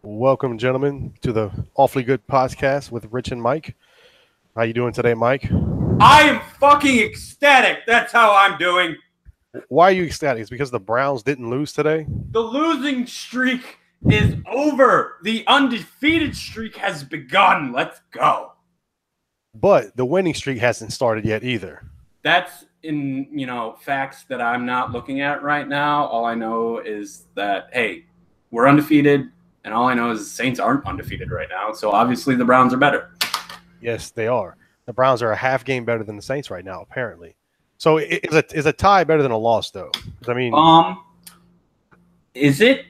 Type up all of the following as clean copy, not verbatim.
Welcome, gentlemen, to the Awfully Good podcast with Rich and Mike. How you doing today, Mike? I am fucking ecstatic. That's how I'm doing. Why are you ecstatic? It's because the Browns didn't lose today? The losing streak is over. The undefeated streak has begun. Let's go. But the winning streak hasn't started yet either. That's in, facts that I'm not looking at right now. All I know is that, hey, we're undefeated, and all I know is the Saints aren't undefeated right now. So obviously the Browns are better. Yes, they are. The Browns are a half game better than the Saints right now, apparently. So is a tie better than a loss, though? I mean, is it?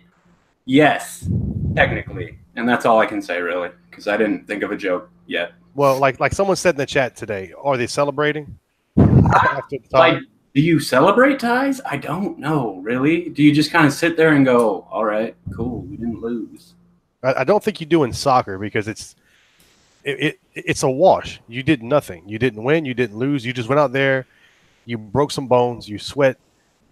Yes, technically. And that's all I can say, really, because I didn't think of a joke yet. well, like someone said in the chat today, are they celebrating after the tie? Like, do you celebrate ties? I don't know, really. Do you just kind of sit there and go, all right, cool, we didn't lose? I don't think you do in soccer because it's a wash. You did nothing. You didn't win. You didn't lose. You just went out there, you broke some bones, you sweat,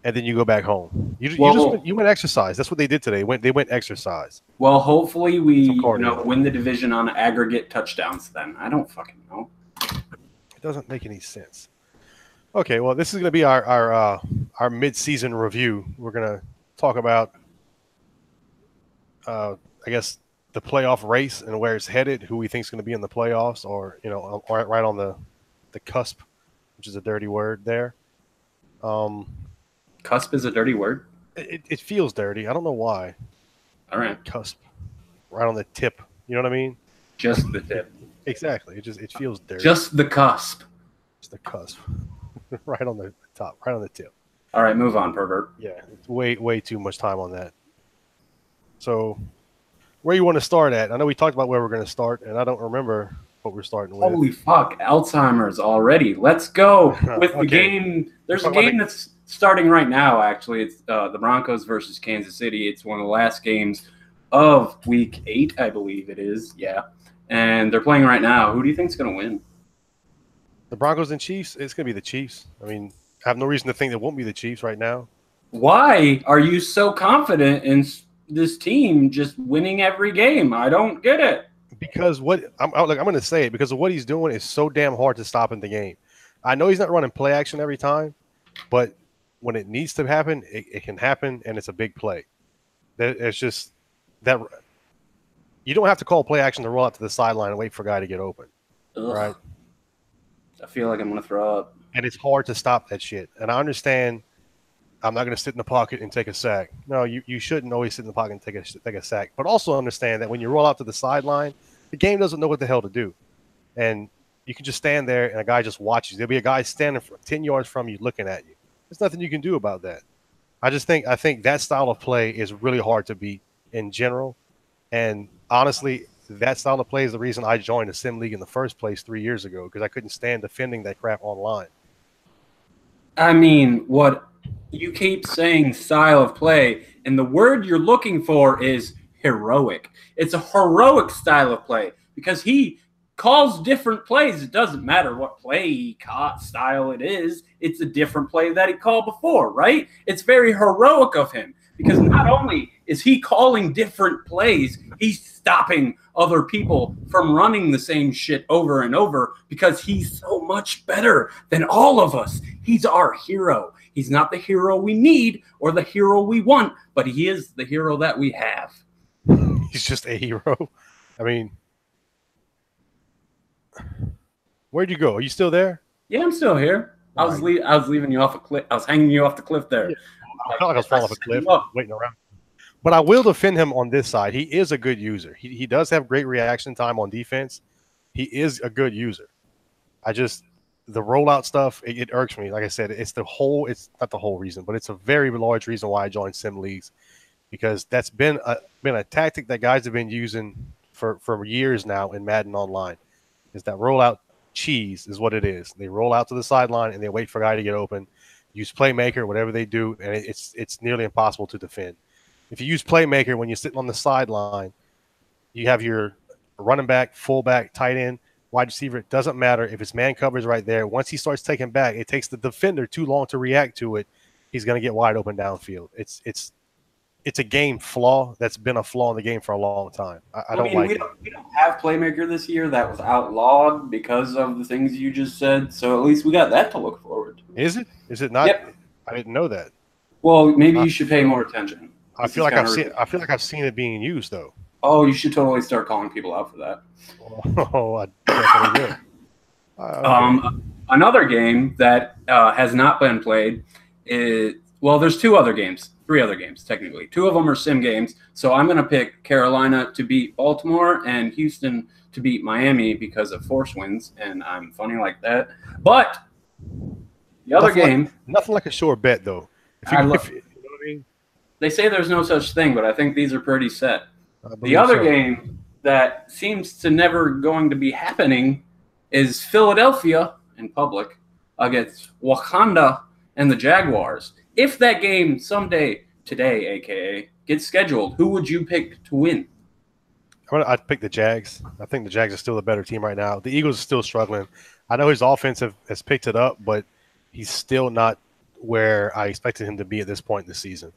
and then you go back home. You went exercise. That's what they did today. They went exercise. Well, hopefully we win the division on aggregate touchdowns then. I don't fucking know. It doesn't make any sense. Okay, well, this is going to be our mid-season review. We're going to talk about, I guess, the playoff race and where it's headed, who we think is going to be in the playoffs, or right on the cusp, which is a dirty word there. Cusp is a dirty word? It feels dirty. I don't know why. All right. Cusp. Right on the tip. You know what I mean? Just the tip. Exactly. It feels dirty. Just the cusp. Just the cusp. Right on the top. Right on the tip. All right, move on, pervert. Yeah. It's way too much time on that. So where you want to start at? I know we talked about where we're going to start, and I don't remember what we're starting with. Holy fuck, Alzheimer's already. Let's go with the game. There's a game that's starting right now, actually. It's the Broncos versus Kansas City. It's one of the last games of Week 8, I believe it is. Yeah. And they're playing right now. Who do you think is going to win? The Broncos and Chiefs? It's going to be the Chiefs. I mean, I have no reason to think it won't be the Chiefs right now. Why are you so confident in this team just winning every game? I don't get it. Because I'm going to say it, because of what he's doing is so damn hard to stop in the game. I know he's not running play action every time, but when it needs to happen, it can happen, and it's a big play. It's just that you don't have to call play action to roll out to the sideline and wait for a guy to get open. Ugh. Right? I feel like I'm going to throw up. And it's hard to stop that shit. And I understand I'm not going to sit in the pocket and take a sack. No, you shouldn't always sit in the pocket and take a sack. But also understand that when you roll out to the sideline, the game doesn't know what the hell to do. And you can just stand there and a guy just watches. There'll be a guy standing 10 yards from you looking at you. There's nothing you can do about that. I think that style of play is really hard to beat in general. And honestly, that style of play is the reason I joined the Sim League in the first place 3 years ago, because I couldn't stand defending that crap online. I mean, what you keep saying style of play, and the word you're looking for is heroic. It's a heroic style of play because he calls different plays. It doesn't matter what play he caught style it is. It's a different play that he called before, right? It's very heroic of him because not only is he calling different plays, he's stopping other people from running the same shit over and over because he's so much better than all of us. He's our hero. He's not the hero we need or the hero we want, but he is the hero that we have. He's just a hero. I mean, where'd you go? Are you still there? Yeah, I'm still here. I was leaving you off a cliff. I was hanging you off the cliff there. Yeah. I felt like I was falling off a cliff, waiting around. But I will defend him on this side. He is a good user. He does have great reaction time on defense. He is a good user. The rollout stuff, it irks me. Like I said, it's not the whole reason, but it's a very large reason why I joined Sim Leagues, because that's been a tactic that guys have been using for years now in Madden Online. Is that rollout cheese is what it is. They roll out to the sideline and they wait for a guy to get open, use playmaker, whatever they do, and it's nearly impossible to defend. If you use playmaker when you're sitting on the sideline, you have your running back, fullback, tight end, wide receiver. It doesn't matter if it's man coverage right there. Once he starts taking back, it takes the defender too long to react to it. He's going to get wide open downfield. It's it's a game flaw that's been a flaw in the game for a long time. I don't like it. We don't have Playmaker this year. That was outlawed because of the things you just said. So at least we got that to look forward to. Is it? Is it not? Yep. I didn't know that. Well, maybe you should pay more attention. I feel like I've seen it being used though. Oh, you should totally start calling people out for that. Oh, I definitely will. Okay. Another game that has not been played is, well, there's three other games technically. Two of them are sim games. So I'm going to pick Carolina to beat Baltimore and Houston to beat Miami because of force winds, and I'm funny like that. But the other game, nothing like a sure bet though. You know what I mean? They say there's no such thing, but I think these are pretty set. The other game that seems to never going to be happening is Philadelphia in public against Wakanda and the Jaguars. If that game someday, today, aka, gets scheduled, who would you pick to win? I'd pick the Jags. I think the Jags are still a better team right now. The Eagles are still struggling. I know his offense has picked it up, but he's still not where I expected him to be at this point in the season.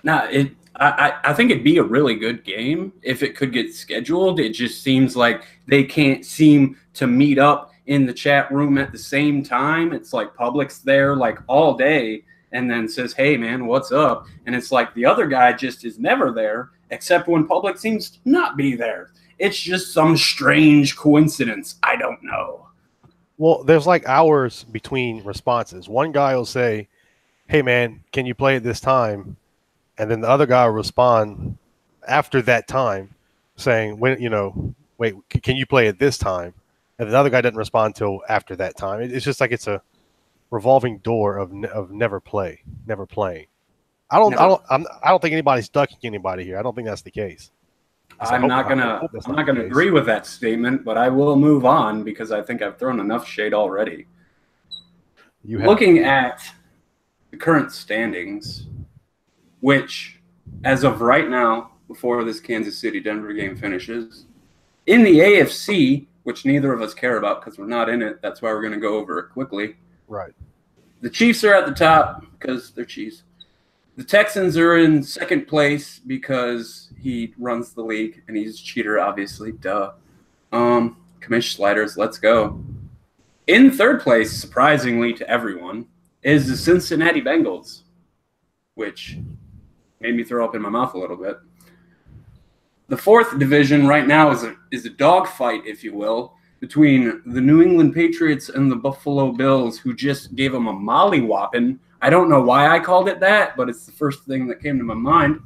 Now, I think it'd be a really good game if it could get scheduled. It just seems like they can't seem to meet up in the chat room at the same time. It's like Public's there like all day and then says, hey, man, what's up? And it's like the other guy just is never there except when Public seems to not be there. It's just some strange coincidence. I don't know. Well, there's like hours between responses. One guy will say, hey, man, can you play at this time? And then the other guy will respond after that time saying, wait, can you play at this time? And the other guy doesn't respond until after that time. It's just like it's a revolving door of never playing. I don't think anybody's ducking anybody here. I don't think that's the case. I'm not gonna agree with that statement, but I will move on because I think I've thrown enough shade already. Looking at the current standings, which, as of right now, before this Kansas City-Denver game finishes, in the AFC, which neither of us care about because we're not in it, that's why we're going to go over it quickly. Right. The Chiefs are at the top because they're Chiefs. The Texans are in second place because he runs the league, and he's a cheater, obviously. Duh. Commish sliders, let's go. In third place, surprisingly to everyone, is the Cincinnati Bengals, which made me throw up in my mouth a little bit. The fourth division right now is a dogfight, if you will, between the New England Patriots and the Buffalo Bills, who just gave them a mollywhopping. I don't know why I called it that, but it's the first thing that came to my mind.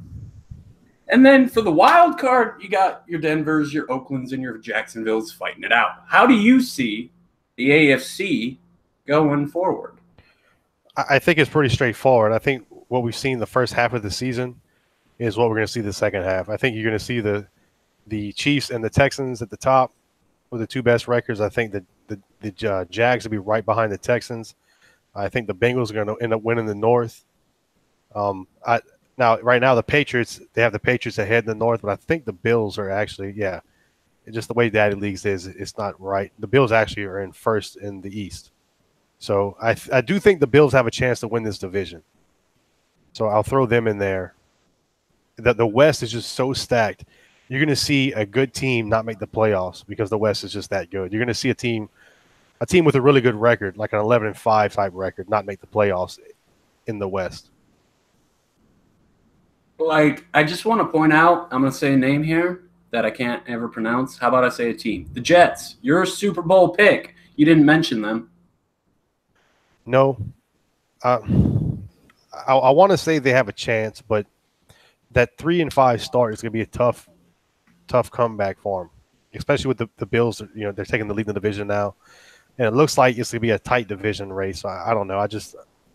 And then for the wild card, you got your Denvers, your Oaklands, and your Jacksonvilles fighting it out. How do you see the AFC going forward? I think it's pretty straightforward. I think what we've seen the first half of the season is what we're going to see the second half. I think you're going to see the Chiefs and the Texans at the top with the two best records. I think the Jags will be right behind the Texans. I think the Bengals are going to end up winning the North. Right now the Patriots, they have the Patriots ahead in the North, but I think the Bills are actually, just the way Daddy Leagues is, it's not right. The Bills actually are in first in the East. So I do think the Bills have a chance to win this division. So I'll throw them in there. The West is just so stacked. You're going to see a good team not make the playoffs because the West is just that good. You're going to see a team with a really good record, like an 11-5 type record, not make the playoffs in the West. Like, I just want to point out, I'm going to say a name here that I can't ever pronounce. How about I say a team? The Jets. Your Super Bowl pick. You didn't mention them. No. I want to say they have a chance, but that 3-5 start is going to be a tough comeback for them, especially with the Bills. They're taking the lead in the division now, and it looks like it's going to be a tight division race. So I don't know.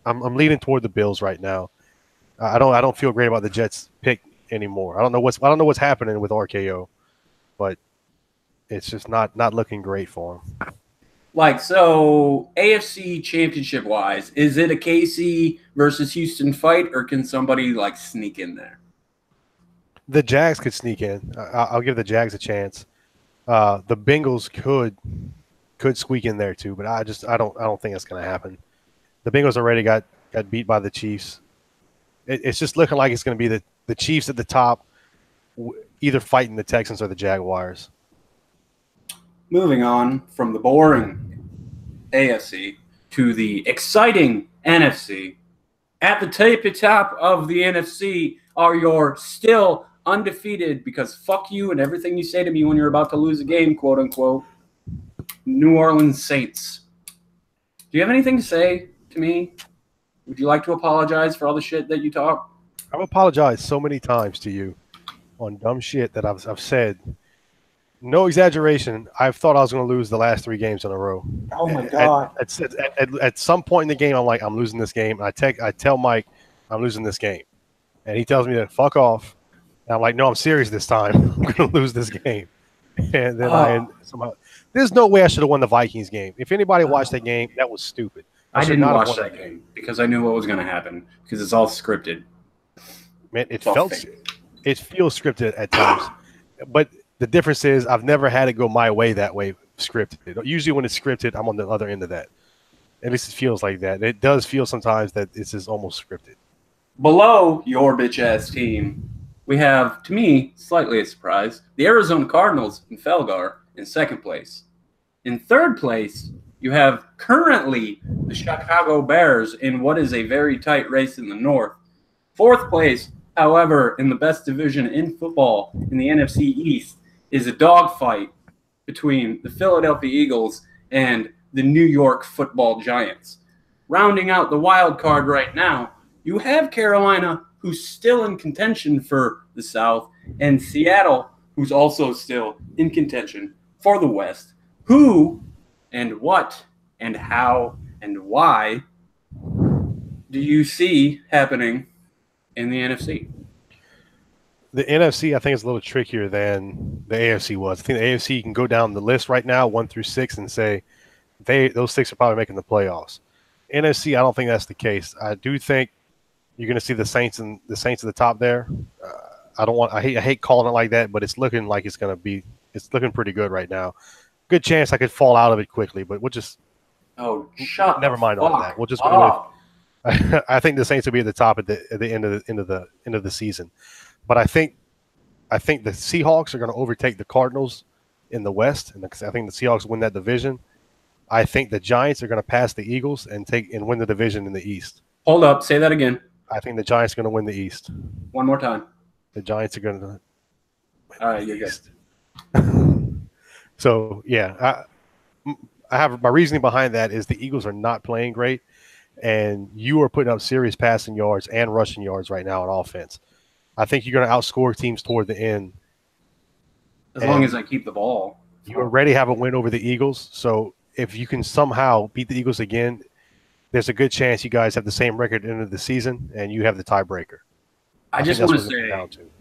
I'm leaning toward the Bills right now. I don't feel great about the Jets pick anymore. I don't know what's happening with RKO, but it's just not looking great for them. Like, so AFC championship wise, is it a KC versus Houston fight, or can somebody like sneak in there? The Jags could sneak in. I'll give the Jags a chance. The Bengals could squeak in there too, but I don't think it's going to happen. The Bengals already got beat by the Chiefs. It's just looking like it's going to be the Chiefs at the top, either fighting the Texans or the Jaguars. Moving on from the boring AFC to the exciting NFC. At the tippy top of the NFC are your still undefeated, because fuck you and everything you say to me when you're about to lose a game, quote unquote, New Orleans Saints. Do you have anything to say to me? Would you like to apologize for all the shit that you talk? I've apologized so many times to you on dumb shit that I've said. No exaggeration. I've thought I was going to lose the last 3 games in a row. Oh my god! At some point in the game, I'm like, I'm losing this game. I tell Mike, I'm losing this game, and he tells me to fuck off. And I'm like, no, I'm serious this time. I'm going to lose this game. And then somehow, there's no way I should have won the Vikings game. If anybody watched that game, that was stupid. I didn't watch that game because I knew what was going to happen, because it's all scripted. Man, it feels scripted at times, but the difference is I've never had it go my way that way scripted. Usually when it's scripted, I'm on the other end of that. At least it feels like that. It does feel sometimes that this is almost scripted. Below your bitch-ass team, we have, to me, slightly a surprise, the Arizona Cardinals in Felgar in second place. In third place, you have currently the Chicago Bears in what is a very tight race in the north. Fourth place, however, in the best division in football in the NFC East, is a dogfight between the Philadelphia Eagles and the New York Football Giants. Rounding out the wild card right now, you have Carolina, who's still in contention for the South, and Seattle, who's also still in contention for the West. Who and what and how and why do you see happening in the NFC? The NFC, I think, is a little trickier than the AFC was. I think the AFC, you can go down the list right now, 1 through 6, and say those 6 are probably making the playoffs. NFC, I don't think that's the case. I do think you're going to see the Saints at the top there. I hate calling it like that, but it's looking like it's looking pretty good right now. Good chance I could fall out of it quickly, but we'll just never mind on that. We'll just go with, I think the Saints will be at the top at the end of the season. But I think the Seahawks are going to overtake the Cardinals in the West, and I think the Seahawks win that division. I think the Giants are going to pass the Eagles and win the division in the East. Hold up, say that again. I think the Giants are going to win the East. One more time. The Giants are going to. All right, you're good. So yeah, I have my reasoning behind that is the Eagles are not playing great, and you are putting up serious passing yards and rushing yards right now on offense. I think you're going to outscore teams toward the end. As long as I keep the ball. You already have a win over the Eagles, so if you can somehow beat the Eagles again, there's a good chance you guys have the same record at the end of the season, and you have the tiebreaker. I just want to say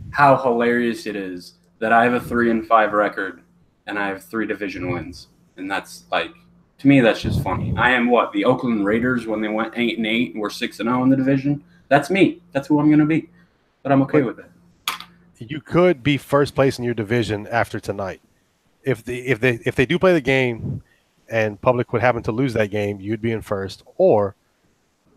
how hilarious it is that I have a 3-5 record and I have 3 division wins, and that's to me that's just funny. I am the Oakland Raiders when they went 8-8 and we're 6-0 in the division. That's me. That's who I'm going to be. But I'm okay with it. You could be first place in your division after tonight. If they do play the game and Public would happen to lose that game, you'd be in first. Or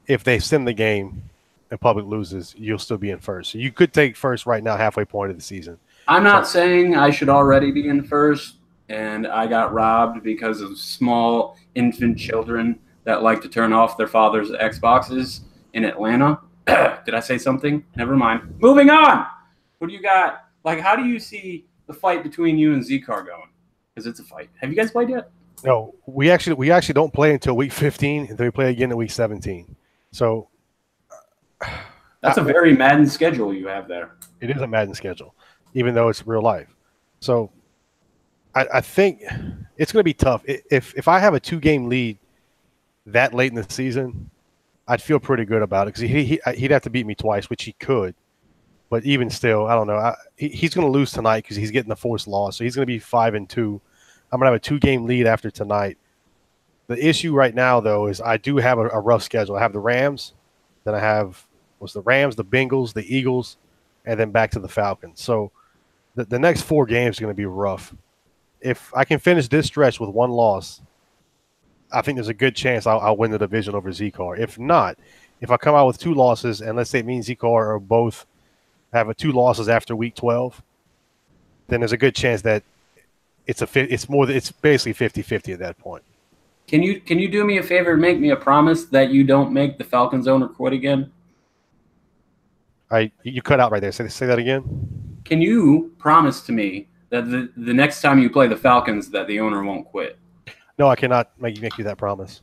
if they send the game and Public loses, you'll still be in first. So you could take first right now, halfway point of the season. I'm not saying I should already be in first, and I got robbed because of small infant children that like to turn off their father's Xboxes in Atlanta. Did I say something? Never mind. Moving on. What do you got? How do you see the fight between you and Z-Car going? Because it's a fight. Have you guys played yet? No, we actually don't play until week 15, and then we play again in week 17. So that's a very Madden schedule you have there. It is a Madden schedule, even though it's real life. So I think it's going to be tough. If I have a 2-game lead that late in the season, I'd feel pretty good about it because he'd have to beat me twice, which he could. But even still, I don't know. He's going to lose tonight because he's getting the forced loss. So he's going to be 5-2. I'm going to have a 2-game lead after tonight. The issue right now, though, is I do have a rough schedule. I have the Rams. Then I have the Rams, the Bengals, the Eagles, and then back to the Falcons. So the next 4 games are going to be rough. If I can finish this stretch with 1 loss, I think there's a good chance I'll win the division over Z-Car. If not, if I come out with 2 losses, and let's say me and Z-Car are both have 2 losses after week 12, then there's a good chance that it's basically 50-50 at that point. Can you do me a favor and make me a promise that you don't make the Falcons owner quit again? You cut out right there. Say that again. Can you promise to me that the next time you play the Falcons that the owner won't quit? No, I cannot make you that promise.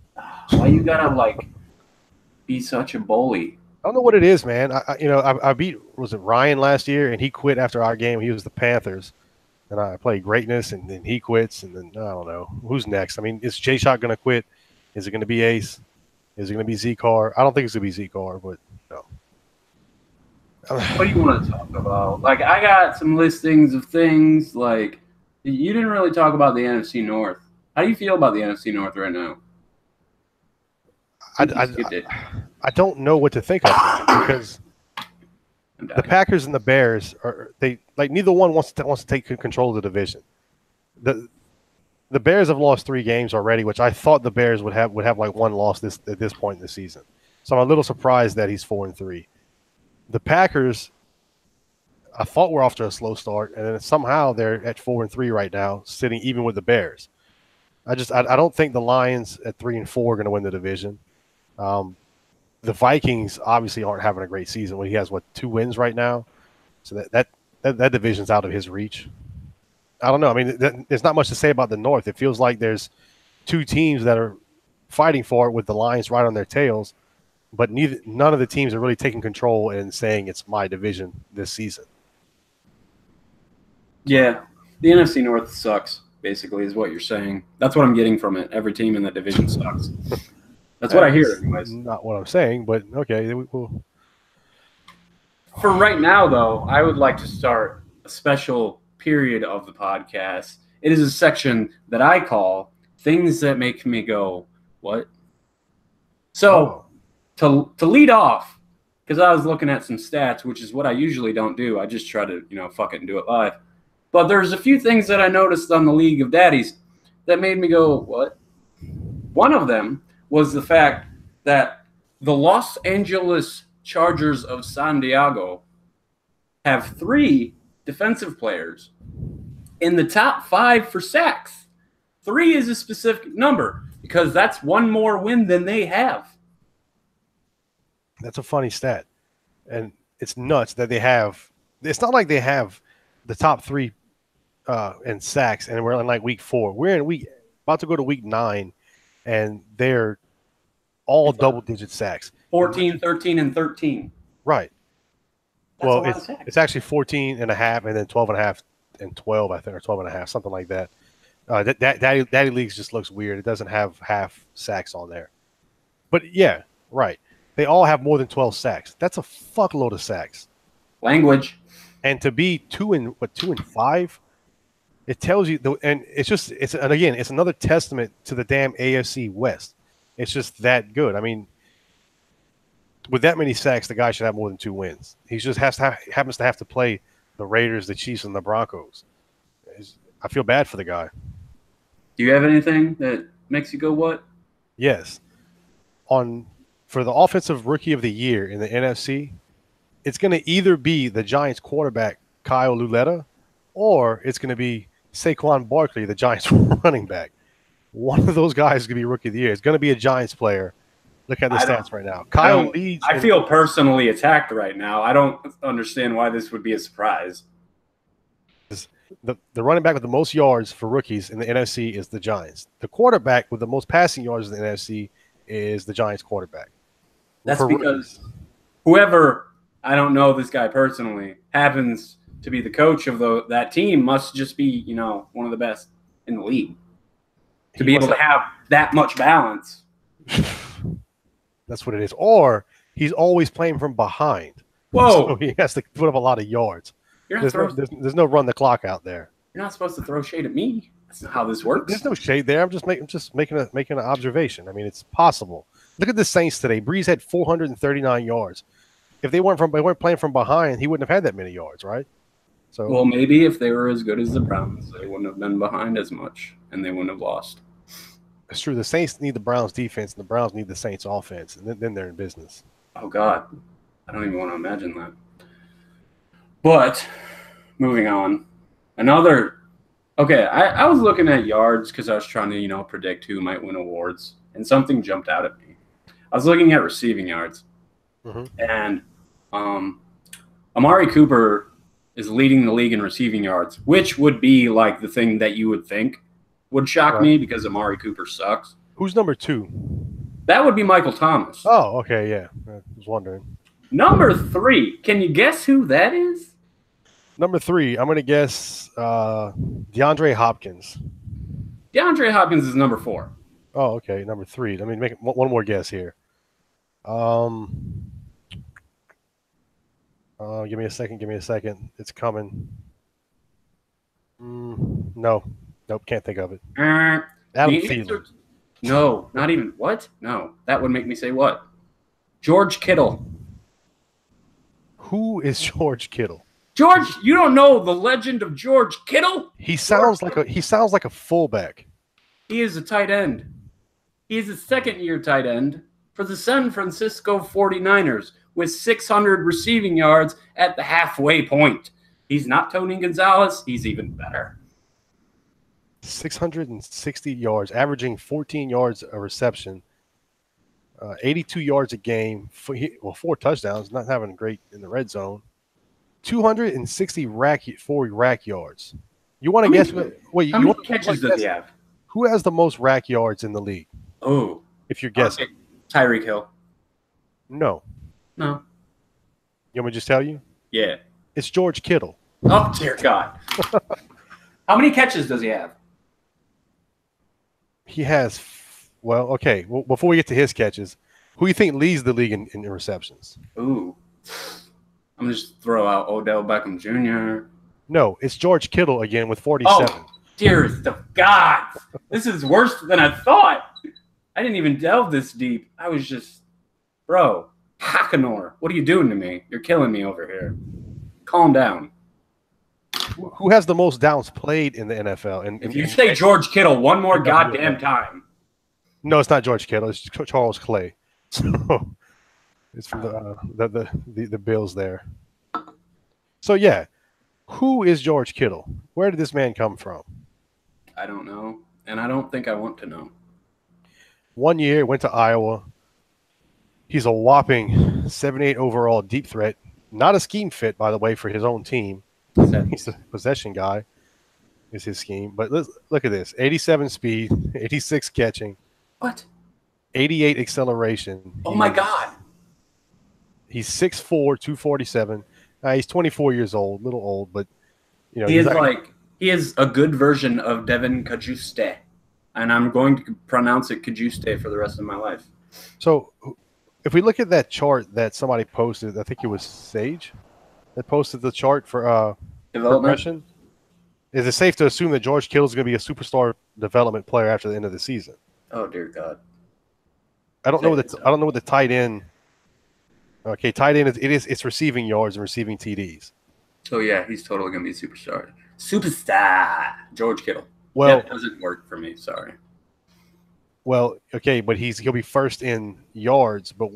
Why you gotta be such a bully? I don't know what it is, man. I beat, was it Ryan last year, and he quit after our game. He was the Panthers, and I played greatness, and then he quits, and then I don't know who's next. I mean, is J Shot going to quit? Is it going to be Ace? Is it going to be Z-Car? I don't think it's going to be Z-Car, but no. What do you want to talk about? I got some listings of things. You didn't really talk about the NFC North. How do you feel about the NFC North right now? I don't know what to think of because the Packers and the Bears neither one wants to take control of the division. The Bears have lost 3 games already, which I thought the Bears would have 1 loss at this point in the season. So I'm a little surprised that he's 4-3. The Packers, I thought were off to a slow start, and then somehow they're at 4-3 right now, sitting even with the Bears. I don't think the Lions at 3-4 are going to win the division. The Vikings obviously aren't having a great season when he has 2 wins right now, so that division's out of his reach. I don't know. I mean, there's not much to say about the North. It feels like there's 2 teams that are fighting for it with the Lions right on their tails, but none of the teams are really taking control and saying it's my division this season. Yeah, the NFC North sucks. Basically, is what you're saying. That's what I'm getting from it. Every team in that division sucks. That's what I hear, anyways. Not what I'm saying, but okay. For right now, though, I would like to start a special period of the podcast. It is a section that I call Things That Make Me Go, What? So, to lead off, because I was looking at some stats, which is what I usually don't do. I just try to, fuck it and do it live. But there's a few things that I noticed on the League of Daddies that made me go, what? One of them was the fact that the Los Angeles Chargers of San Diego have 3 defensive players in the top 5 for sacks. 3 is a specific number because that's 1 more win than they have. That's a funny stat. And it's nuts that they have – it's not like they have the top 3 in sacks, and we're in week 4. We're about to go to week 9, and they're all double-digit sacks. 14, 13, and 13. Right. That's it's actually 14 and a half, and then 12 and a half and 12, I think, or 12 and a half, something like that. Daddy Leagues just looks weird. It doesn't have half sacks on there. But yeah, right. They all have more than 12 sacks. That's a fuckload of sacks. Language. And to be 2 and 5, it tells you and it's another testament to the damn AFC West. It's just that good. I mean, with that many sacks, the guy should have more than 2 wins. He just happens to have to play the Raiders, the Chiefs, and the Broncos. I feel bad for the guy. Do you have anything that makes you go, what? Yes. For the offensive rookie of the year in the NFC, it's going to either be the Giants quarterback, Kyle Luletta, or it's going to be Saquon Barkley, the Giants running back. One of those guys is going to be rookie of the year. It's going to be a Giants player. Look at the stats right now. Kyle leads. I feel personally attacked right now. I don't understand why this would be a surprise. The running back with the most yards for rookies in the NFC is the Giants. The quarterback with the most passing yards in the NFC is the Giants quarterback. That's because whoever, I don't know this guy personally, happens to be the coach of that team must just be, one of the best in the league. To be able to have that much balance. That's what it is. Or he's always playing from behind. Whoa. So he has to put up a lot of yards. There's no run the clock out there. You're not supposed to throw shade at me. That's not how this works. There's no shade there. I'm just making an observation. I mean, it's possible. Look at the Saints today. Breeze had 439 yards. If they weren't playing from behind, he wouldn't have had that many yards, right? So well, maybe if they were as good as the Browns, they wouldn't have been behind as much, and they wouldn't have lost. It's true. The Saints need the Browns defense, and the Browns need the Saints offense, and then they're in business. Oh God, I don't even want to imagine that. But moving on, another. Okay, I was looking at yards because I was trying to predict who might win awards, and something jumped out at me. I was looking at receiving yards, and Amari Cooper is leading the league in receiving yards, which would be like the thing that you would think would shock me because Amari Cooper sucks. Who's number 2? That would be Michael Thomas. Oh, okay, yeah. I was wondering. Number 3, can you guess who that is? Number 3, I'm going to guess DeAndre Hopkins. DeAndre Hopkins is number 4. Oh, okay, number 3. Let me make one more guess here. Give me a second. It's coming. No. Nope, can't think of it. Adam Thielen. No, not even. What? No, that would make me say what? George Kittle. Who is George Kittle? George, you don't know the legend of George Kittle? He sounds like a fullback. He is a tight end. He is a second-year tight end for the San Francisco 49ers with 600 receiving yards at the halfway point. He's not Tony Gonzalez. He's even better. 660 yards, averaging 14 yards a reception, 82 yards a game. 4 touchdowns, not having great in the red zone. 260 rack yards. You want to guess? How many catches does he have? Who has the most rack yards in the league? Oh, if you're guessing, Tyreek Hill. No. You want me to just tell you? Yeah. It's George Kittle. Oh, dear God. How many catches does he have? He has, okay. Well, before we get to his catches, who do you think leads the league in receptions? Ooh. I'm going to just throw out Odell Beckham Jr. No, it's George Kittle again with 47. Oh, dearest of God. This is worse than I thought. I didn't even delve this deep. I was just, bro, Hackenor, what are you doing to me? You're killing me over here. Calm down. Who has the most downs played in the NFL? And if you say George Kittle one more goddamn time. No, it's not George Kittle. It's Charles Clay. So it's from the Bills there. So, yeah. Who is George Kittle? Where did this man come from? I don't know, and I don't think I want to know. 1 year, went to Iowa. He's a whopping 78 overall deep threat. Not a scheme fit, by the way, for his own team. He's a possession guy is his scheme. But look at this. 87 speed, 86 catching. What? 88 acceleration. Oh, my God. He's 6'4", 247. He's 24 years old, a little old, but he is a good version of Devin Cajuste, and I'm going to pronounce it Cajuste for the rest of my life. So, if we look at that chart that somebody posted, I think it was Sage that posted the chart for progression. Is it safe to assume that George Kittle is going to be a superstar development player after the end of the season? Oh dear God! I don't know what the tight end. Okay, tight end it's receiving yards and receiving TDs. Oh yeah, he's totally gonna be a superstar. Superstar George Kittle. Well, it doesn't work for me. Sorry. Well, okay, but he'll be first in yards, but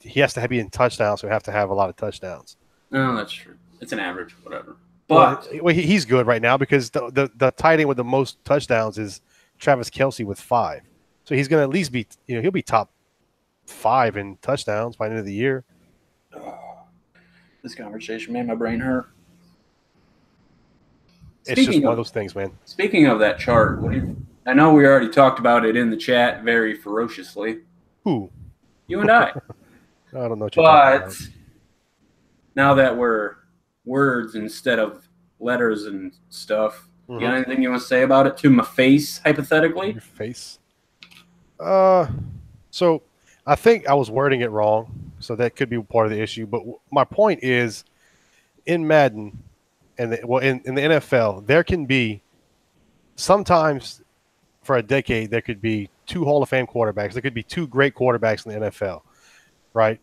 he has to be in touchdowns, so he have to have a lot of touchdowns. No, that's true. It's an average, whatever. But he's good right now because the tight end with the most touchdowns is Travis Kelce with 5. So he's gonna at least be he'll be top 5 in touchdowns by the end of the year. Oh, this conversation made my brain hurt. It's just one of those things, man. Speaking of that chart, I know we already talked about it in the chat very ferociously. Who? You and I. I don't know what you're talking about. Now that we're words instead of letters and stuff, you got anything you want to say about it to my face, hypothetically? Your face? So I think I was wording it wrong, so that could be part of the issue. But my point is, in Madden and in the NFL, there can be sometimes for a decade there could be 2 Hall of Fame quarterbacks. There could be 2 great quarterbacks in the NFL, right?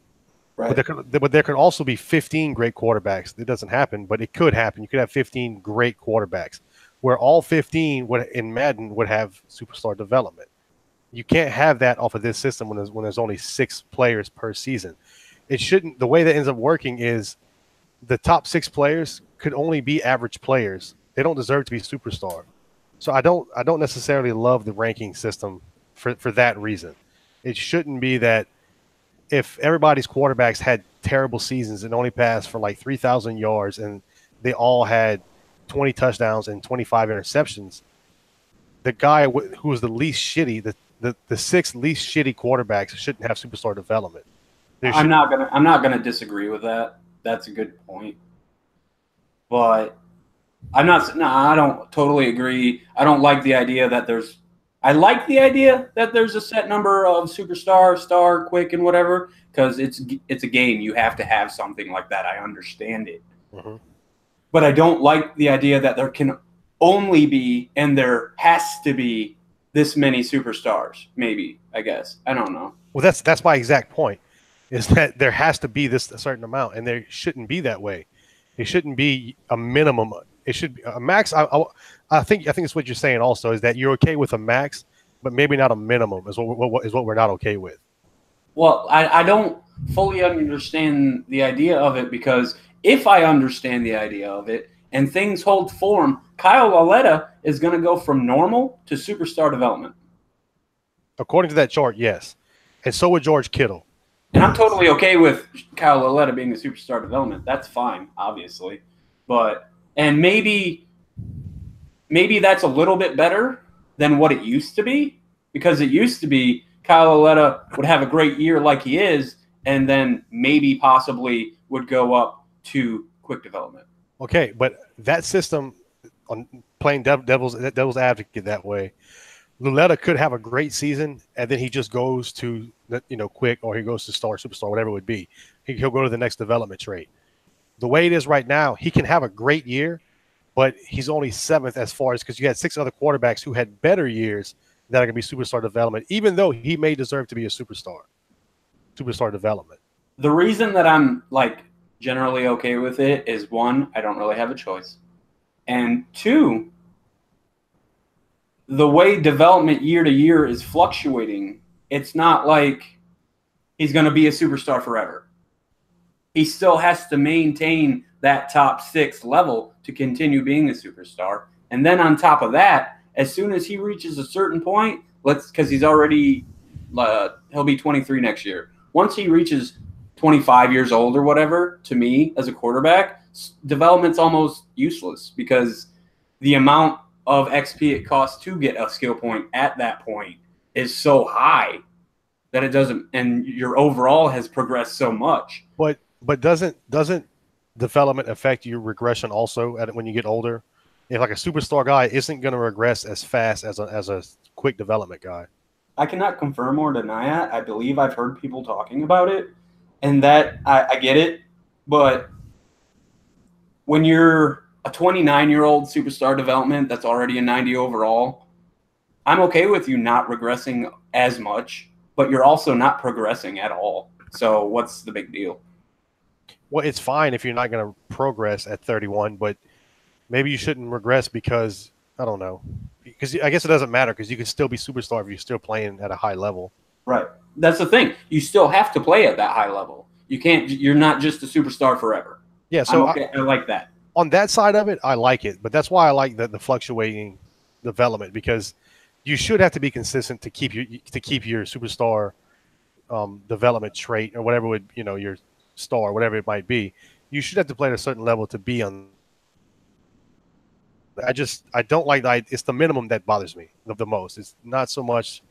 Right. But there could also be 15 great quarterbacks. It doesn't happen, but it could happen. You could have 15 great quarterbacks, where all 15 in Madden would have superstar development. You can't have that off of this system when there's only 6 players per season. It shouldn't. The way that ends up working is the top 6 players could only be average players. They don't deserve to be superstar. So I don't necessarily love the ranking system for that reason. It shouldn't be that if everybody's quarterbacks had terrible seasons and only passed for like 3,000 yards and they all had 20 touchdowns and 25 interceptions, the guy who was the least shitty, the 6 least shitty quarterbacks shouldn't have superstar development. I'm not gonna disagree with that. That's a good point. But I don't totally agree. I don't like the idea that there's I like the idea that there's a set number of superstar, star, quick, and whatever, because it's a game. You have to have something like that. I understand it. Mm-hmm. But I don't like the idea that there can only be and there has to be this many superstars, maybe, I guess. I don't know. Well, that's my exact point, is that there has to be a certain amount, and there shouldn't be that way. It shouldn't be a minimum. It should be a max. I think it's what you're saying also, is that you're okay with a max, but maybe not a minimum is what we're not okay with. Well, I don't fully understand the idea of it, because if I understand the idea of it and things hold form, Kyle Lauletta is going to go from normal to superstar development. According to that chart, yes. And so would George Kittle. And I'm totally okay with Kyle Lauletta being a superstar development. That's fine, obviously. And maybe that's a little bit better than what it used to be, because it used to be Kyle Lauletta would have a great year like he is, and then maybe possibly would go up to quick development. Okay, but that system, on playing devil's advocate that way, Lauletta could have a great season, and then he just goes to quick, or he goes to star, superstar, whatever it would be. He'll go to the next development trait. The way it is right now, he can have a great year, but he's only 7th as far as, because you had 6 other quarterbacks who had better years that are going to be superstar development, even though he may deserve to be a superstar development. The reason that I'm generally okay with it is, 1, I don't really have a choice, and 2, the way development year to year is fluctuating, it's not like he's going to be a superstar forever. He still has to maintain that top 6 level to continue being a superstar. And then on top of that, as soon as he reaches a certain point, because he's already, he'll be 23 next year. Once he reaches 25 years old or whatever, to me as a quarterback, development's almost useless, because the amount of XP it costs to get a skill point at that point is so high that it doesn't, and your overall has progressed so much. But doesn't development affect your regression also when you get older? If like a superstar guy isn't going to regress as fast as a quick development guy. I cannot confirm or deny that. I believe I've heard people talking about it, and that I get it. But when you're a 29-year-old superstar development that's already a 90 overall, I'm okay with you not regressing as much, but you're also not progressing at all. So what's the big deal? Well, it's fine if you're not going to progress at 31, but maybe you shouldn't regress, because I don't know. Because I guess it doesn't matter, because you can still be superstar if you're still playing at a high level. Right. That's the thing. You still have to play at that high level. You're not just a superstar forever. Yeah, so I like that. On that side of it, I like it, but that's why I like the fluctuating development, because you should have to be consistent to keep your superstar development trait, or whatever your star, whatever it might be. You should have to play at a certain level to be on. I don't like that. It's the minimum that bothers me the most. It's not so much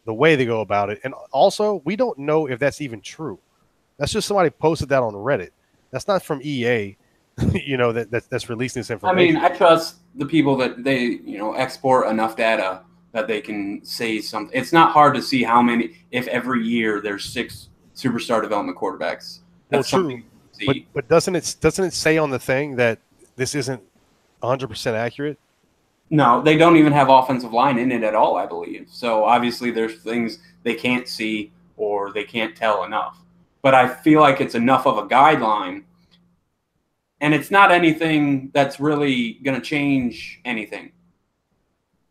the way they go about it, and also we don't know if that's even true. That's just somebody posted that on Reddit. That's not from EA. That's releasing this information. I mean, I trust the people that they export enough data that they can say something. It's not hard to see how many, if every year there's 6 superstar development quarterbacks. That's true. But doesn't it say on the thing that this isn't 100% accurate? No, they don't even have offensive line in it at all, I believe. So obviously there's things they can't see or they can't tell enough. But I feel like it's enough of a guideline, and it's not anything that's really going to change anything.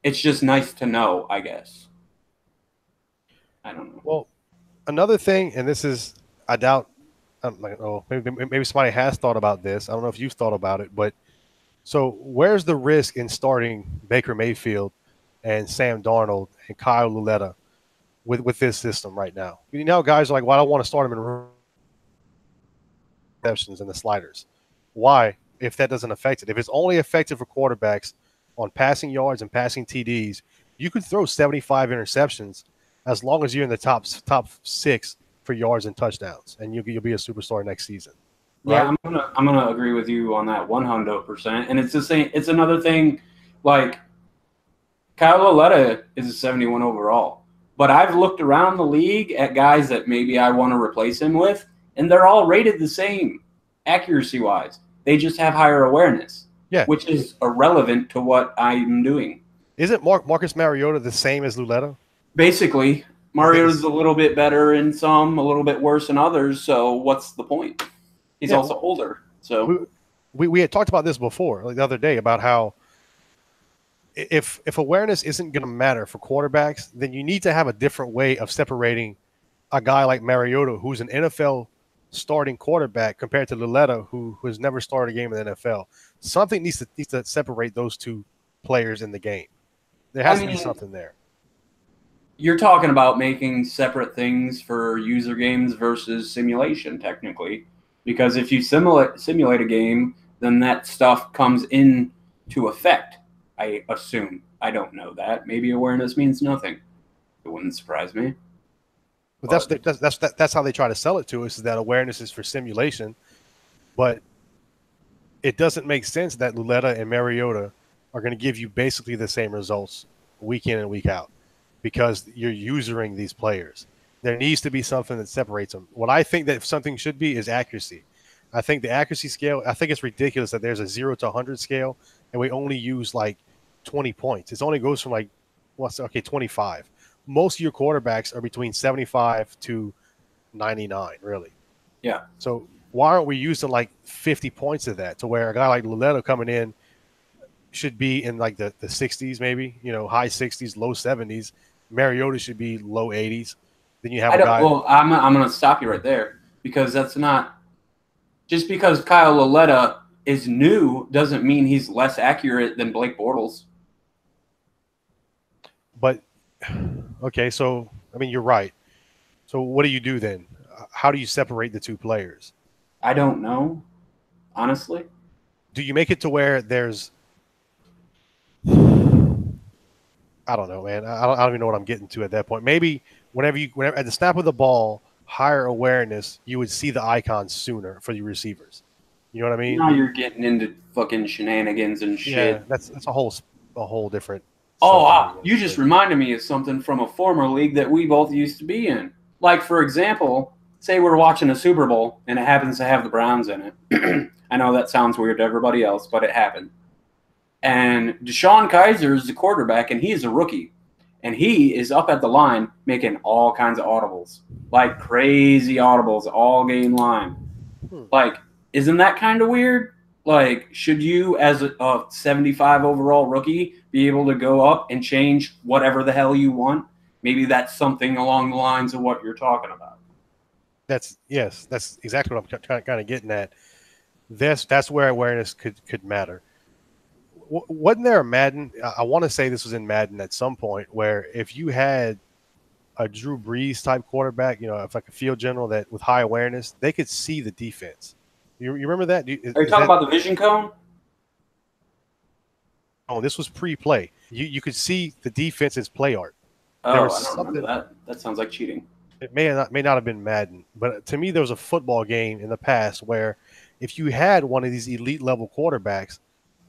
It's just nice to know, I guess. I don't know. Well, another thing, and this is, I doubt I'm like, oh, maybe somebody has thought about this. I don't know if you've thought about it, but so where's the risk in starting Baker Mayfield and Sam Darnold and Kyle Luletta with this system right now? You know, guys are like, well, I don't want to start him in receptions and the sliders. Why? If that doesn't affect it, if it's only effective for quarterbacks on passing yards and passing TDs, you could throw 75 interceptions as long as you're in the top 6 for yards and touchdowns, and you'll be a superstar next season. Right? Yeah, I'm gonna agree with you on that 100%. And it's the same. It's another thing, like Kyle Loletta is a 71 overall, but I've looked around the league at guys that maybe I want to replace him with, and they're all rated the same accuracy wise. They just have higher awareness, which is irrelevant to what I'm doing. Isn't Marcus Mariota the same as Luletta? Basically, Mariota's a little bit better in some, a little bit worse in others. So what's the point? He's also older. So we had talked about this before, like the other day, about how if awareness isn't going to matter for quarterbacks, then you need to have a different way of separating a guy like Mariota, who's an NFL starting quarterback, compared to Luletta, who has never started a game in the NFL. Something needs to separate those two players in the game. There has to be something there. You're talking about making separate things for user games versus simulation, technically. Because if you simulate a game, then that stuff comes into effect, I assume. I don't know that. Maybe awareness means nothing. It wouldn't surprise me. But that's how they try to sell it to us, is that awareness is for simulation. But it doesn't make sense that Luletta and Mariota are going to give you basically the same results week in and week out, because you're usering these players. There needs to be something that separates them. What I think that something should be is accuracy. I think the accuracy scale, I think it's ridiculous that there's a 0 to 100 scale and we only use like 20 points. It only goes from 25. Most of your quarterbacks are between 75 to 99, really. Yeah. So why aren't we using like 50 points of that, to where a guy like Luletta coming in should be in like the 60s, maybe, high 60s, low 70s. Mariota should be low 80s. Then you have a guy. Well, I'm going to stop you right there, because that's not just because Kyle Loletta is new doesn't mean he's less accurate than Blake Bortles. But okay, so I mean, you're right. So what do you do then? How do you separate the two players? I don't know, honestly. Do you make it to where there's I don't know, man. I don't even know what I'm getting to at that point. Maybe whenever at the snap of the ball, higher awareness, you would see the icons sooner for the receivers. You know what I mean? Now you're getting into fucking shenanigans and shit. Yeah, that's a whole different. Oh, wow. You just reminded me of something from a former league that we both used to be in. Like, for example, say we're watching a Super Bowl and it happens to have the Browns in it. I know that sounds weird to everybody else, but it happened. And Deshaun Kaiser is the quarterback, and he's a rookie. And he is up at the line making all kinds of audibles, like crazy audibles all game line. Like, isn't that kind of weird? Like, should you, as a 75 overall rookie, be able to go up and change whatever the hell you want? Maybe that's something along the lines of what you're talking about. That's exactly what I'm kind of getting at. That's where awareness could matter. Wasn't there a Madden? I want to say this was in Madden at some point, where if you had a Drew Brees type quarterback, if like a field general that with high awareness, they could see the defense. You remember that? Are you talking about the vision cone? Oh, this was pre-play. You could see the defense's play art. Oh, I don't remember that. That sounds like cheating. It may not have been Madden, but to me, there was a football game in the past where if you had one of these elite level quarterbacks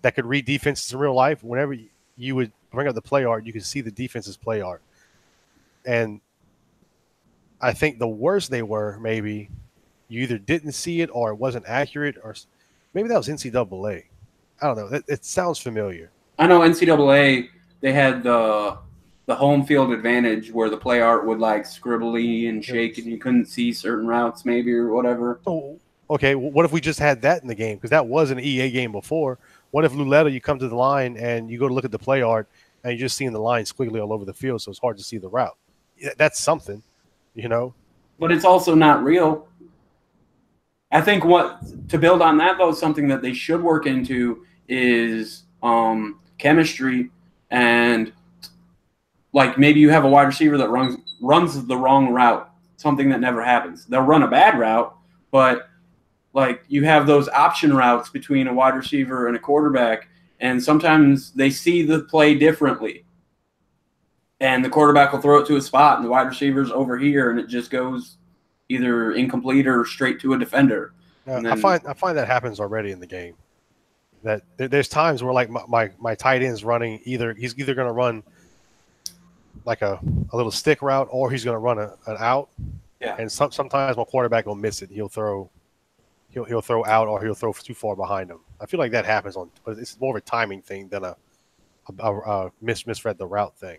that could read defenses in real life, whenever you would bring up the play art, you could see the defense's play art. And I think the worse they were, maybe you either didn't see it or it wasn't accurate, or maybe that was NCAA. I don't know. It sounds familiar. I know NCAA, they had the home field advantage where the play art would like scribbly and shake and you couldn't see certain routes maybe or whatever. Oh, okay. Well, what if we just had that in the game? Because that was an EA game before. What if Luletta, you come to the line and you go to look at the play art and you're just seeing the line squiggly all over the field, so it's hard to see the route. That's something, But it's also not real. I think to build on that though, something that they should work into is chemistry, and like maybe you have a wide receiver that runs the wrong route, something that never happens. They'll run a bad route, but like you have those option routes between a wide receiver and a quarterback, and sometimes they see the play differently. And the quarterback will throw it to a spot, and the wide receiver's over here, and it just goes either incomplete or straight to a defender. Then, I find that happens already in the game. That there's times where like my tight end's running he's either going to run like a little stick route or he's going to run an out. Yeah. And sometimes my quarterback will miss it. He'll throw out or he'll throw too far behind him. I feel like that happens but it's more of a timing thing than a misread the route thing.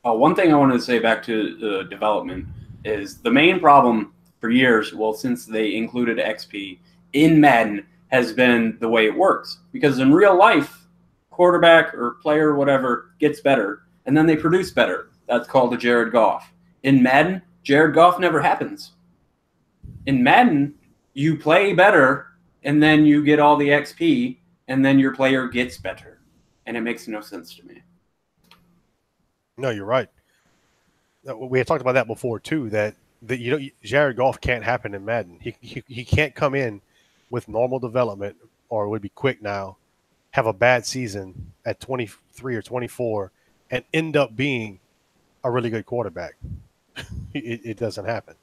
One thing I wanted to say back to development is the main problem for years, well, since they included XP in Madden, has been the way it works. Because in real life, quarterback or player or whatever gets better, and then they produce better. That's called a Jared Goff. In Madden, Jared Goff never happens. In Madden, you play better, and then you get all the XP, and then your player gets better. And it makes no sense to me. No, you're right. We had talked about that before too. That Jared Goff can't happen in Madden. He can't come in with normal development, or it would be quick now, have a bad season at 23 or 24, and end up being a really good quarterback. It doesn't happen.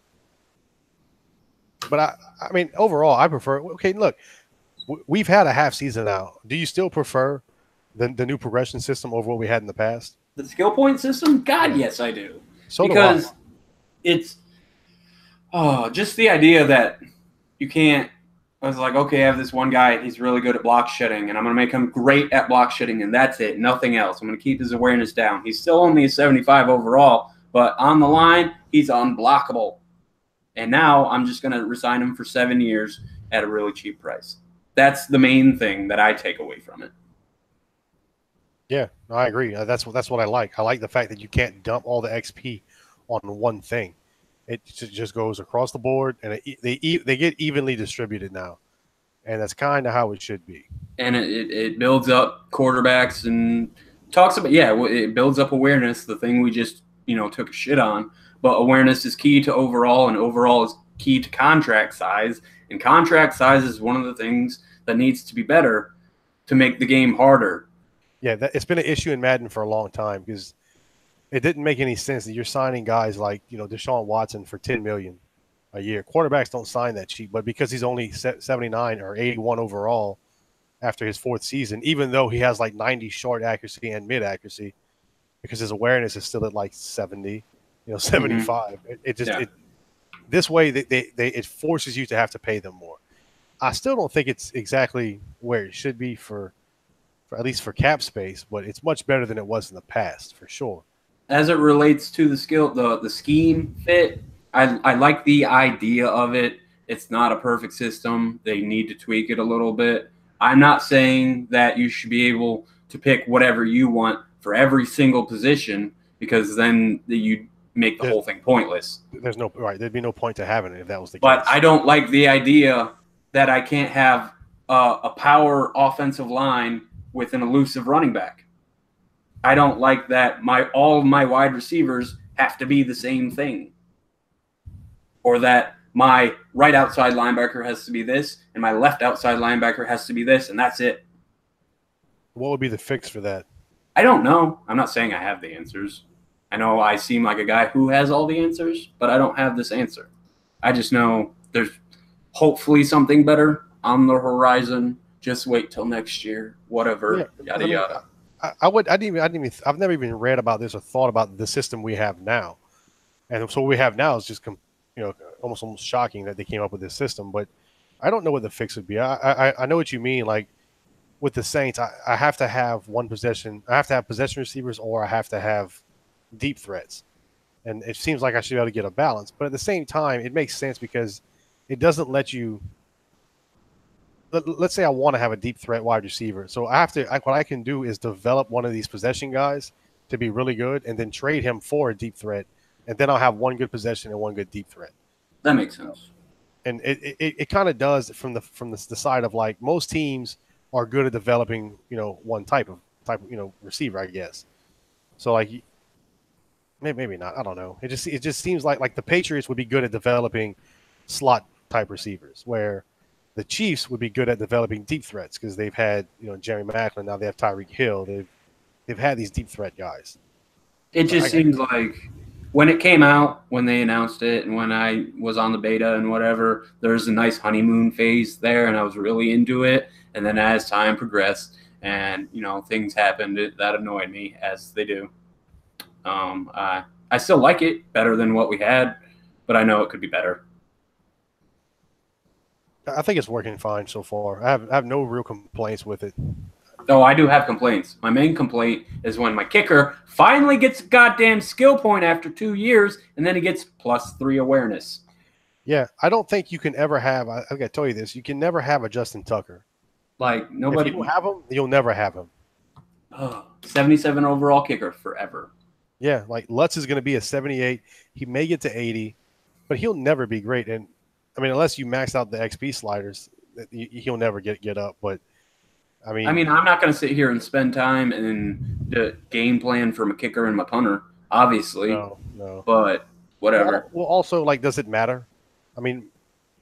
But I mean, overall, I prefer. Okay, look, we've had a half season now. Do you still prefer the new progression system over what we had in the past? The skill point system? God, yes, I do. So because it's just the idea that you can't. I was like, okay, I have this one guy. He's really good at block shedding, and I'm going to make him great at block shedding, and that's it. Nothing else. I'm going to keep his awareness down. He's still only a 75 overall, but on the line, he's unblockable. And now I'm just going to resign him for 7 years at a really cheap price. That's the main thing that I take away from it. Yeah, I agree. That's what I like. I like the fact that you can't dump all the XP on one thing. It just goes across the board, and they get evenly distributed now, and that's kind of how it should be. And it builds up quarterbacks and talks about it builds up awareness. The thing we just took a shit on, but awareness is key to overall, and overall is key to contract size, and contract size is one of the things that needs to be better to make the game harder. Yeah, it's been an issue in Madden for a long time because it didn't make any sense that you're signing guys like Deshaun Watson for $10 million a year. Quarterbacks don't sign that cheap, but because he's only 79 or 81 overall after his 4th season, even though he has like 90 short accuracy and mid accuracy, because his awareness is still at like 70, 75. Mm-hmm. This way it forces you to have to pay them more. I still don't think it's exactly where it should be for at least for cap space, but it's much better than it was in the past, for sure. As it relates to the scheme fit, I like the idea of it. It's not a perfect system. They need to tweak it a little bit. I'm not saying that you should be able to pick whatever you want for every single position, because then you make the whole thing pointless. There'd be no point to having it if that was the case. But I don't like the idea that I can't have a power offensive line with an elusive running back. I don't like that all of my wide receivers have to be the same thing. Or that my right outside linebacker has to be this, and my left outside linebacker has to be this, and that's it. What would be the fix for that? I don't know. I'm not saying I have the answers. I know I seem like a guy who has all the answers, but I don't have this answer. I just know there's hopefully something better on the horizon. Just wait till next year, whatever, yada yada. I've never even read about this or thought about the system we have now, and so what we have now is just almost shocking that they came up with this system. But I don't know what the fix would be. I know what you mean. Like with the Saints, I have to have one possession. I have to have possession receivers, or I have to have deep threats, and it seems like I should be able to get a balance. But at the same time, it makes sense because it doesn't let you. Let's say I want to have a deep threat wide receiver. So what I can do is develop one of these possession guys to be really good and then trade him for a deep threat. And then I'll have one good possession and one good deep threat. That makes sense. and it kind of does from the side of like most teams are good at developing, one type of receiver, I guess. So like maybe not, I don't know. It just seems like the Patriots would be good at developing slot type receivers, where the Chiefs would be good at developing deep threats because they've had Jerry Maclin, now they have Tyreek Hill, they've had these deep threat guys. It So just seems like when it came out, when they announced it, and when I was on the beta and whatever, there was a nice honeymoon phase there, and I was really into it. And then as time progressed, and things happened that annoyed me, as they do. I still like it better than what we had, but I know it could be better. I think it's working fine so far. I have no real complaints with it. Oh, I do have complaints. My main complaint is when my kicker finally gets a goddamn skill point after 2 years, and then he gets +3 awareness. Yeah, I don't think you can ever have. I think I told you this. You can never have a Justin Tucker. Like nobody. If you don't have him, you'll never have him. 77 overall kicker forever. Yeah, like Lutz is going to be a 78. He may get to 80, but he'll never be great. And I mean, unless you max out the XP sliders, he'll never get up. But I mean, I'm not going to sit here and spend time in the game plan for my kicker and my punter, obviously. No. But whatever. Well, also, like, does it matter? I mean,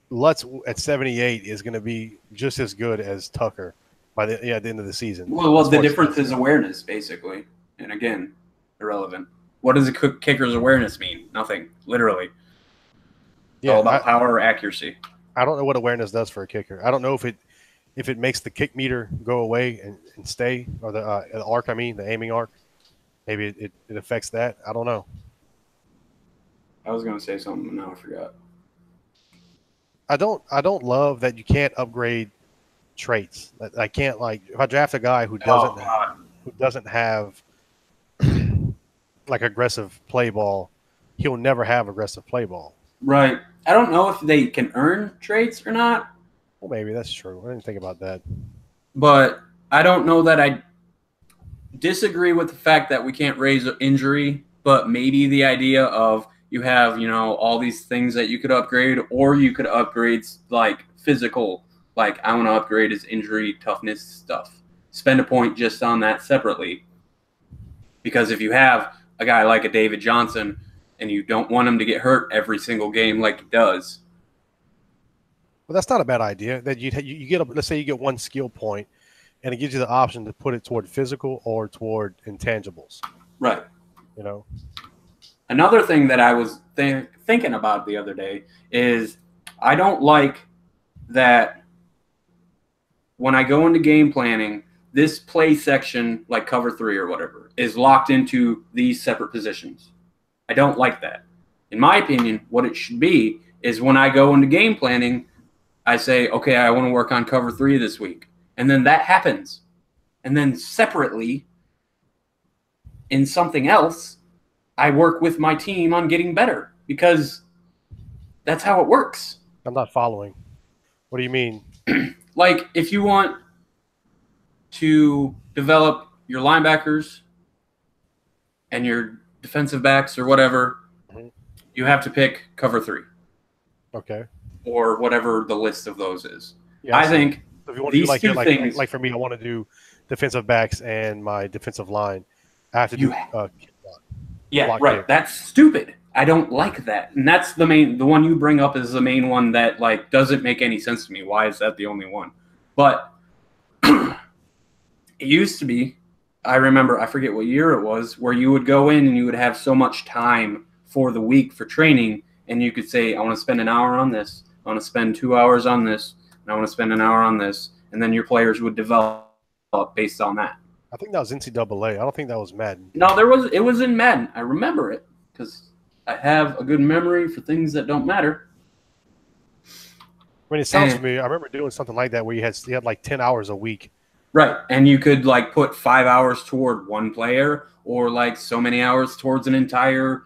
Lutz at 78 is going to be just as good as Tucker by the end of the season. Well, the difference is awareness, basically. And again, irrelevant. What does a kicker's awareness mean? Nothing, literally. It's all about power or accuracy. I don't know what awareness does for a kicker. I don't know if it makes the kick meter go away and stay, or the arc. I mean, the aiming arc. Maybe it affects that. I don't know. I was going to say something, but now I forgot. I don't love that you can't upgrade traits. I can't, like, if I draft a guy who doesn't have like aggressive play ball, he'll never have aggressive play ball. Right. I don't know if they can earn traits or not. Well, maybe that's true. I didn't think about that. But I don't know that I disagree with the fact that we can't raise injury, but maybe the idea of you have, all these things that you could upgrade, or you could upgrade like physical, like I want to upgrade his injury toughness stuff. Spend a point just on that separately. Because if you have a guy like a David Johnson and you don't want him to get hurt every single game like he does. Well, that's not a bad idea. That you get let's say you get one skill point, and it gives you the option to put it toward physical or toward intangibles. Right. Another thing that I was thinking about the other day is I don't like that when I go into game planning, this play section, like cover 3 or whatever, is locked into these separate positions. I don't like that. In my opinion, what it should be is when I go into game planning, I say, okay, I want to work on cover 3 this week. And then that happens. And then separately, in something else, I work with my team on getting better, because that's how it works. I'm not following. What do you mean? Like, if you want to develop your linebackers and your defensive backs or whatever, you have to pick cover 3. Okay. Or whatever the list of those is. Yeah, I think if you want to do things, like for me, I want to do defensive backs and my defensive line. I have to do right. That's stupid. I don't like that. And that's the one you bring up is the main one that like doesn't make any sense to me. Why is that the only one? But it used to be, I remember, I forget what year it was, where you would go in and you would have so much time for the week for training, and you could say, I want to spend an hour on this, I want to spend 2 hours on this, and I want to spend an hour on this, and then your players would develop based on that. I think that was NCAA. I don't think that was Madden. No, it was in Madden. I remember it because I have a good memory for things that don't matter. I mean, it sounds familiar. I remember doing something like that where you had like 10 hours a week. Right, and you could like put 5 hours toward one player, or like so many hours towards an entire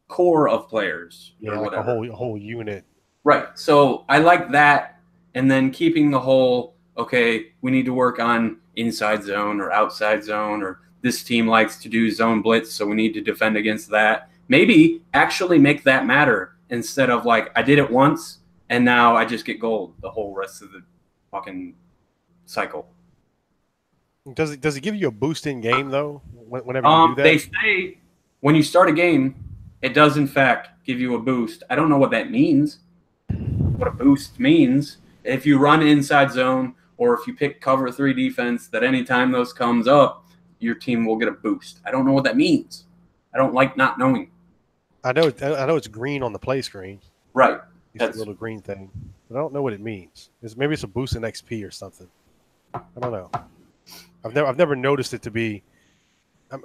core of players. Yeah, like a whole unit. Right. So I like that, and then keeping the whole, okay, we need to work on inside zone or outside zone, or this team likes to do zone blitz, so we need to defend against that. Maybe actually make that matter instead of like I did it once and now I just get gold the whole rest of the fucking cycle. Does it give you a boost in game though? Whenever you do that, They say when you start a game, it does in fact give you a boost. I don't know what that means. What a boost means. If you run inside zone or if you pick cover 3 defense, that anytime those comes up, your team will get a boost. I don't know what that means. I don't like not knowing. I know it's green on the play screen. Right. It's a little green thing, but I don't know what it means. Maybe it's a boost in XP or something. I don't know. I've never noticed it to be.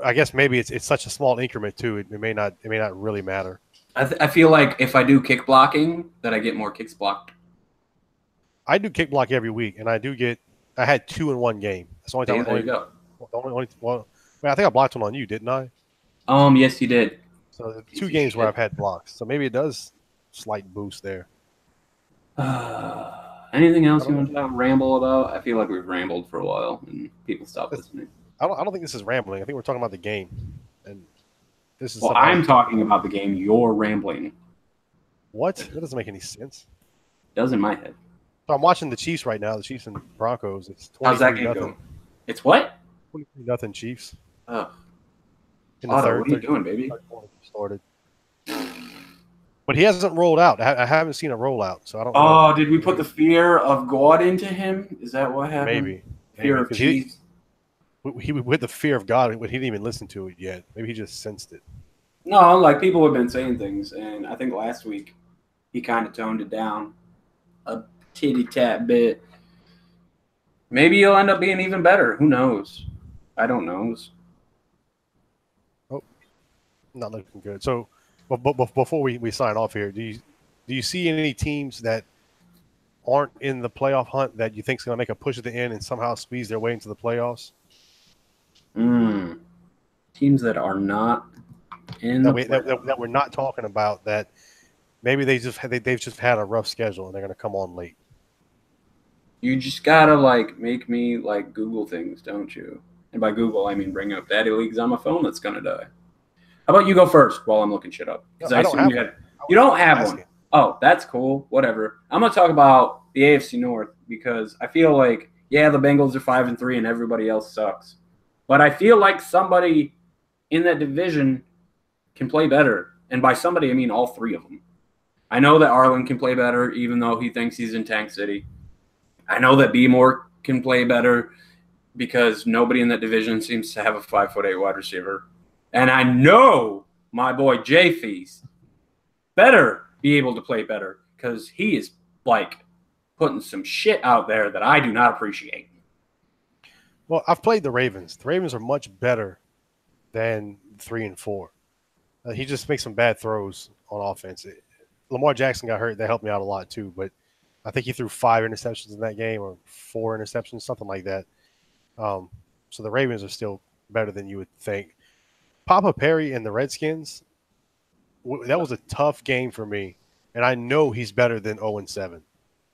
I guess maybe it's such a small increment too. It may not really matter. I feel like if I do kick blocking, that I get more kicks blocked. I do kick block every week, and I had 2 in one game. That's the only time. There you go. Well, I think I blocked one on you, didn't I? Yes, you did. So 2 games where I've had blocks. So maybe it does slight boost there. Anything else you want to ramble about? I feel like we've rambled for a while, and people stop listening. I don't think this is rambling. I think we're talking about the game, and this is. Well, I'm talking about the game. You're rambling. What? That doesn't make any sense. It does in my head. So I'm watching the Chiefs right now. The Chiefs and Broncos. It's 23-0. How's that game going? It's what? 23-0 Chiefs. Oh. In the third, what are you doing, baby? Started. But he hasn't rolled out. I haven't seen a rollout, so I don't know. Oh, did we put the fear of God into him? Is that what happened? Maybe. Fear of Chiefs? He with the fear of God, but he didn't even listen to it yet. Maybe he just sensed it. No, like people have been saying things, and I think last week he kind of toned it down a titty tat bit. Maybe he'll end up being even better. Who knows? I don't know. Oh, not looking good. So, but before we sign off here, do you see any teams that aren't in the playoff hunt that you think is going to make a push at the end and somehow squeeze their way into the playoffs? Teams that are not in that we're not talking about, that maybe they've just had a rough schedule and they're going to come on late. You just gotta make me Google things, don't you? And by Google, I mean bring up Daddy Leagues on my phone that's gonna die. How about you go first while I'm looking shit up? Because I assume you don't have one. Oh, that's cool. Whatever. I'm gonna talk about the AFC North because I feel like the Bengals are 5-3 and everybody else sucks. But I feel like somebody in that division can play better. And by somebody, I mean all 3 of them. I know that Arlen can play better, even though he thinks he's in Tank City. I know that B-More can play better because nobody in that division seems to have a 5'8" wide receiver. And I know my boy J-Feast better be able to play better because he is putting some shit out there that I do not appreciate. Well, I've played the Ravens. The Ravens are much better than 3 and 4. He just makes some bad throws on offense. Lamar Jackson got hurt. That helped me out a lot too. But I think he threw 5 interceptions in that game or 4 interceptions, something like that. So the Ravens are still better than you would think. Papa Perry and the Redskins, that was a tough game for me. And I know he's better than 0-7.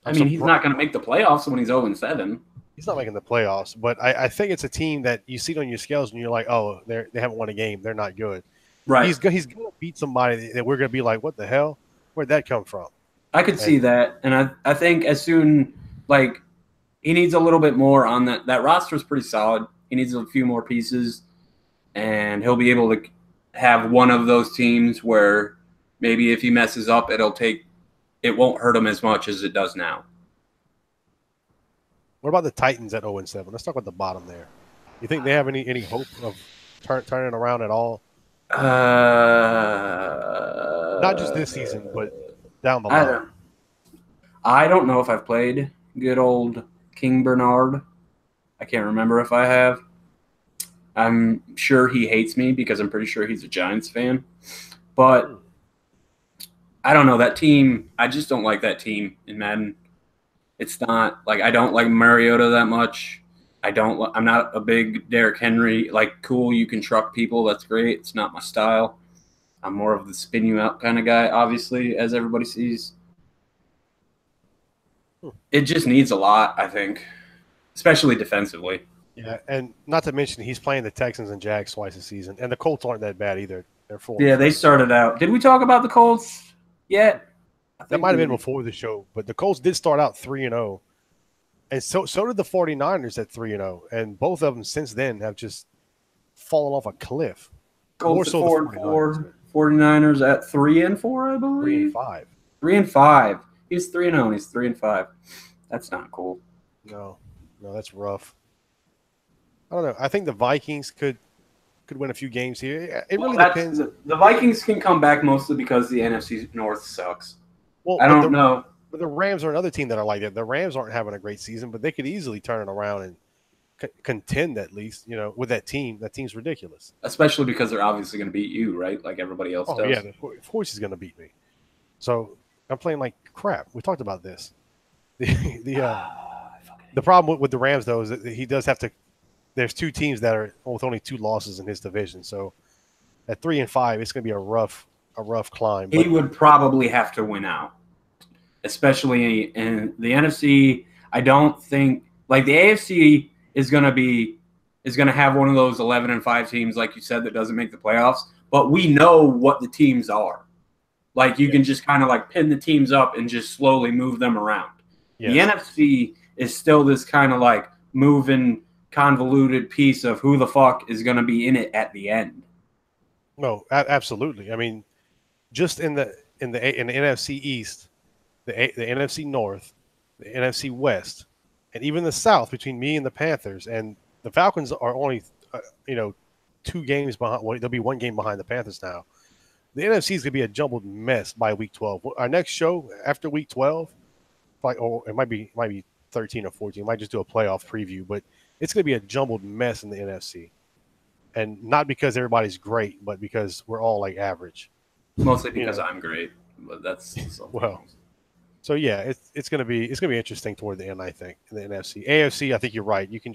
I mean, he's not going to make the playoffs when he's 0-7. He's not making the playoffs, but I think it's a team that you see it on your scales and you're like, oh, they haven't won a game. They're not good. Right. He's going to beat somebody that we're going to be like, what the hell? Where'd that come from? I could see that. And I think as soon, he needs a little bit more on that. That roster is pretty solid. He needs a few more pieces, and he'll be able to have one of those teams where maybe if he messes up, it won't hurt him as much as it does now. What about the Titans at 0-7? Let's talk about the bottom there. You think they have any hope of turning around at all? Not just this season, but down the line. I don't know if I've played good old King Bernard. I can't remember if I have. I'm sure he hates me because I'm pretty sure he's a Giants fan. But I don't know. That team, I just don't like that team in Madden. It's not I don't like Mariota that much. I'm not a big Derrick Henry. Cool, you can truck people. That's great. It's not my style. I'm more of the spin you out kind of guy, obviously, as everybody sees. It just needs a lot, I think, especially defensively. Yeah, and not to mention he's playing the Texans and Jags twice a season, and the Colts aren't that bad either. They're 4. Yeah, they started out. Did we talk about the Colts yet? That might have been before the show, but the Colts did start out 3-0. And so did the 49ers at 3-0. And both of them since then have just fallen off a cliff. Colts at 4-4. 49ers at 3-4, I believe. 3-5. 3-5. He's 3-0 and he's 3-5. That's not cool. No, that's rough. I don't know. I think the Vikings could win a few games here. It really depends. The Vikings can come back mostly because the NFC North sucks. Well, I don't know. But the Rams are another team that are like that. The Rams aren't having a great season, but they could easily turn it around and contend at least, with that team. That team's ridiculous. Especially because they're obviously going to beat you, right? Like everybody else does. Yeah, of course he's going to beat me. So I'm playing like crap. We talked about this. The problem with the Rams, though, is that he does have to – there's two teams that are with only 2 losses in his division. So at 3-5, it's going to be a rough climb. He would probably have to win out, especially in the NFC. I don't think – like the AFC is going to have one of those 11-5 teams, like you said, that doesn't make the playoffs. But we know what the teams are. Like you can just kind of like pin the teams up and just slowly move them around. Yes. The NFC is still this kind of like moving, convoluted piece of who the fuck is going to be in it at the end. No, absolutely. I mean, just in the NFC East, the NFC North, the NFC West, and even the South between me and the Panthers, and the Falcons are only 2 games behind. Well, they'll be 1 game behind the Panthers now. The NFC is going to be a jumbled mess by week 12. Our next show after week 12, or it might be 13 or 14. We might just do a playoff preview, but it's going to be a jumbled mess in the NFC. And not because everybody's great, but because we're all like average. Mostly because I'm great, but that's well. So yeah, it's going to be interesting toward the end, I think, in the NFC. AFC, I think you're right. You can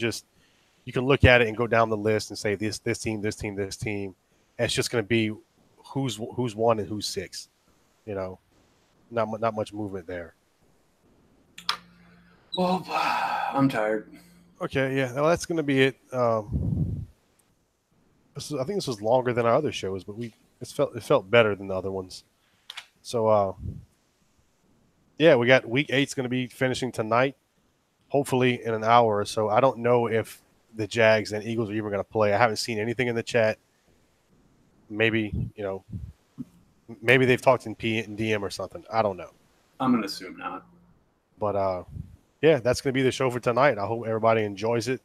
look at it and go down the list and say this team, this team, this team. And it's just going to be who's 1 and who's 6. Not much movement there. Well, I'm tired. Okay, yeah. Well, that's going to be it. I think this was longer than our other shows, but it felt better than the other ones. So, yeah, we got week 8's going to be finishing tonight, hopefully in an hour or so. I don't know if the Jags and Eagles are even going to play. I haven't seen anything in the chat. Maybe they've talked in DM or something. I don't know. I'm going to assume not. But, yeah, that's going to be the show for tonight. I hope everybody enjoys it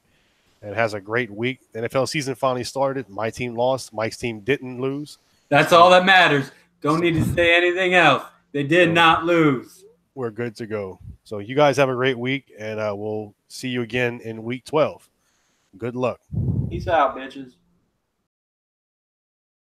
and has a great week. The NFL season finally started. My team lost. Mike's team didn't lose. That's all that matters. Don't need to say anything else. They did not lose. We're good to go. So you guys have a great week, and we'll see you again in week 12. Good luck. Peace out, bitches.